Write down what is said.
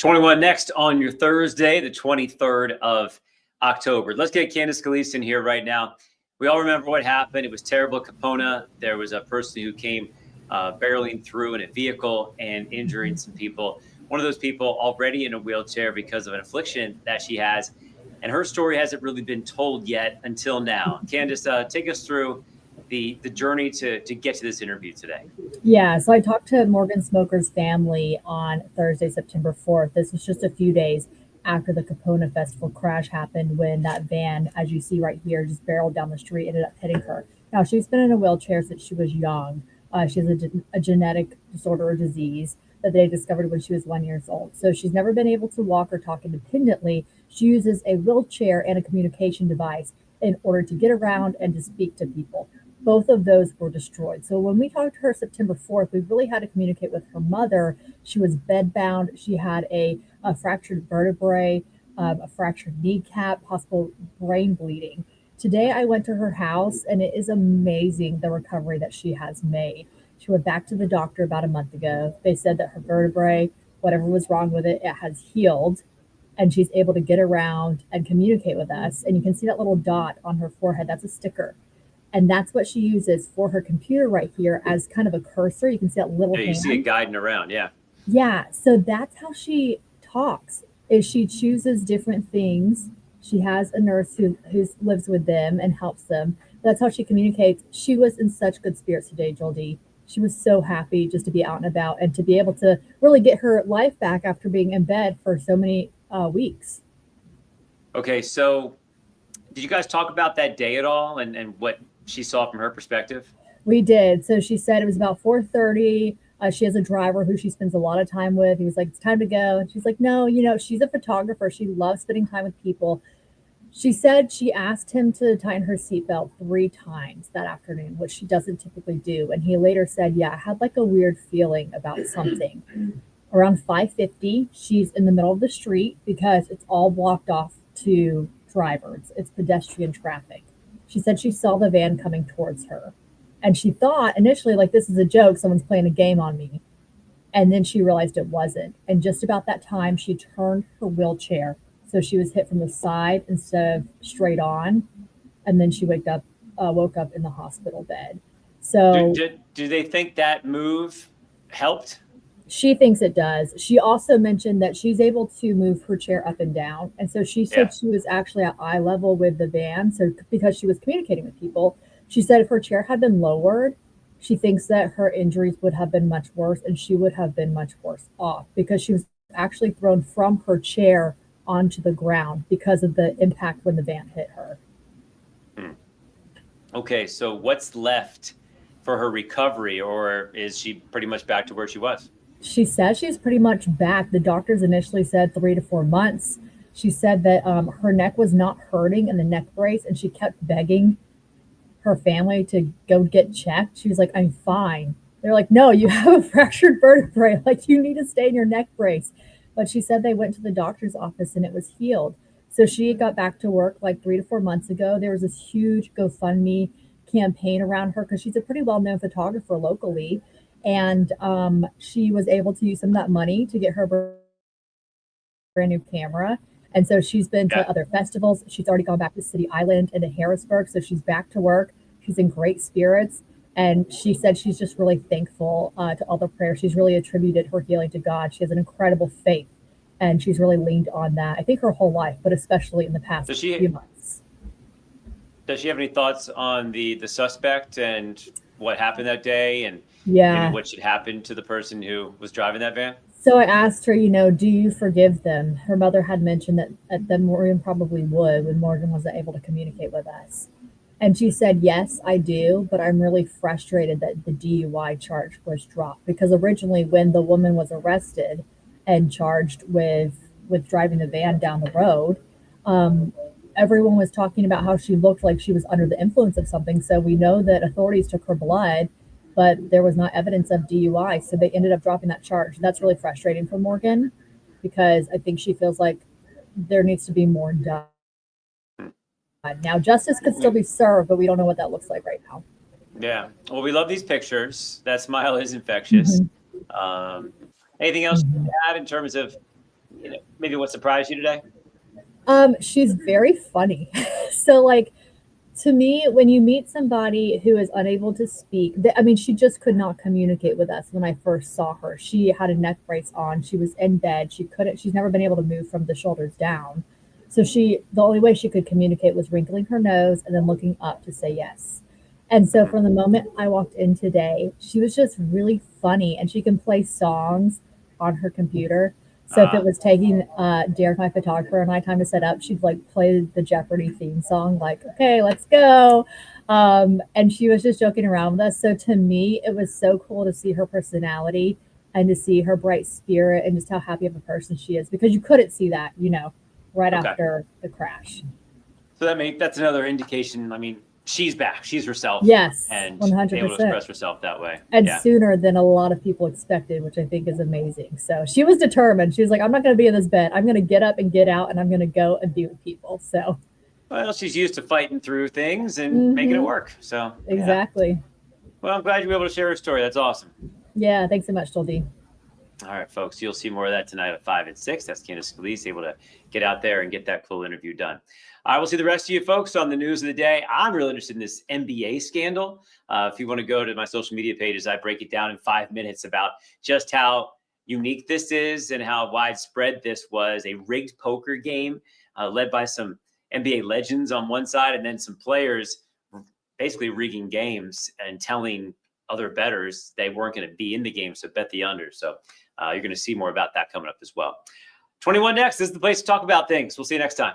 21 next on your Thursday, the 23rd of October. Let's get Candace Scalese in here right now. We all remember what happened. It was terrible at Kipona. There was a person who came barreling through in a vehicle and injuring some people. One of those people already in a wheelchair because of an affliction that she has. And her story hasn't really been told yet until now. Candace, take us through the journey to get to this interview today. Yeah, so I talked to Morgan Smoker's family on Thursday, September 4th. This was just a few days after the Kipona Festival crash happened when that van, as you see right here, just barreled down the street, ended up hitting her. Now, she's been in a wheelchair since she was young. She has a genetic disorder or disease that they discovered when she was 1 year old. So she's never been able to walk or talk independently. She uses a wheelchair and a communication device in order to get around and to speak to people. Both of those were destroyed. So when we talked to her September 4th, we really had to communicate with her mother. She was bedbound. She had a fractured vertebrae, a fractured kneecap, possible brain bleeding. Today, I went to her house, and it is amazing the recovery that she has made. She went back to the doctor about a month ago. They said that her vertebrae, whatever was wrong with it, it has healed, and she's able to get around and communicate with us. And you can see that little dot on her forehead. That's a sticker. And that's what she uses for her computer right here as kind of a cursor. You can see that little hand. You see it guiding around, yeah. Yeah, so that's how she talks, is she chooses different things. She has a nurse who lives with them and helps them. That's how she communicates. She was in such good spirits today, Joel D. She was so happy just to be out and about and to be able to really get her life back after being in bed for so many weeks. Okay, so did you guys talk about that day at all and what she saw from her perspective? We did. So she said it was about 4:30. She has a driver who she spends a lot of time with. He was like, it's time to go. And she's like, no, she's a photographer. She loves spending time with people. She said she asked him to tighten her seatbelt 3 times that afternoon, which she doesn't typically do. And he later said, yeah, I had like a weird feeling about something. Around 5:50, she's in the middle of the street because it's all blocked off to drivers. It's pedestrian traffic. She said she saw the van coming towards her. And she thought initially, like, this is a joke, someone's playing a game on me. And then she realized it wasn't. And just about that time, she turned her wheelchair. So she was hit from the side instead of straight on. And then she woke up in the hospital bed. So do they think that move helped? She thinks it does. She also mentioned that she's able to move her chair up and down. And so she said she was actually at eye level with the van. So because she was communicating with people, she said if her chair had been lowered, she thinks that her injuries would have been much worse and she would have been much worse off because she was actually thrown from her chair onto the ground because of the impact when the van hit her. Okay, so what's left for her recovery, or is she pretty much back to where she was? She says she's pretty much back. The doctors initially said 3 to 4 months. She said that her neck was not hurting in the neck brace, and she kept begging her family to go get checked. She was like, I'm fine. They're like, no, you have a fractured vertebrae. Like, you need to stay in your neck brace. But she said they went to the doctor's office and it was healed. So she got back to work like 3 to 4 months ago. There was this huge GoFundMe campaign around her because she's a pretty well-known photographer locally. And she was able to use some of that money to get her brand new camera. And so she's been to other festivals. She's already gone back to City Island and to Harrisburg. So she's back to work. She's in great spirits. And she said she's just really thankful to all the prayers. She's really attributed her healing to God. She has an incredible faith. And she's really leaned on that, I think, her whole life, but especially in the past few months. Does she have any thoughts on the suspect and what happened that day and maybe what should happen to the person who was driving that van? So I asked her, do you forgive them? Her mother had mentioned that Morgan probably would when Morgan wasn't able to communicate with us. And she said, yes, I do, but I'm really frustrated that the DUI charge was dropped because originally when the woman was arrested and charged with driving the van down the road, everyone was talking about how she looked like she was under the influence of something. So we know that authorities took her blood, but there was not evidence of DUI. So they ended up dropping that charge. That's really frustrating for Morgan because I think she feels like there needs to be more done. Now, justice could still be served, but we don't know what that looks like right now. Yeah. Well, we love these pictures. That smile is infectious. Anything else to add in terms of maybe what surprised you today? She's very funny. So like, to me, when you meet somebody who is unable to speak, I mean, she just could not communicate with us when I first saw her. She had a neck brace on. She was in bed. She's never been able to move from the shoulders down. So the only way she could communicate was wrinkling her nose and then looking up to say yes. And so Mhm. from the moment I walked in today, she was just really funny and she can play songs on her computer. So if it Ah, was taking Derek, my photographer, and I time to set up, she'd like play the Jeopardy theme song, like, okay, let's go. And she was just joking around with us. So to me, it was so cool to see her personality and to see her bright spirit and just how happy of a person she is, because you couldn't see that, right okay. after the crash. So that's another indication. I mean, she's back. She's herself Yes, and able to 100%. express herself that way. And Yeah. sooner than a lot of people expected, which I think is amazing. So she was determined. She was like, I'm not going to be in this bed. I'm going to get up and get out and I'm going to go and be with people. So, Well, she's used to fighting through things and making it mhm, work. So, yeah. exactly. Well, I'm glad you were able to share her story. That's awesome. Yeah. Thanks so much, Joel. All right, folks, you'll see more of that tonight at 5 and 6. That's Candace Scalese able to get out there and get that cool interview done. I will see the rest of you folks on the news of the day. I'm really interested in this NBA scandal. If you want to go to my social media pages, I break it down in 5 minutes about just how unique this is and how widespread this was. A rigged poker game led by some NBA legends on one side and then some players basically rigging games and telling other bettors they weren't going to be in the game, so bet the under. So you're going to see more about that coming up as well. 21 next. This is the place to talk about things. We'll see you next time.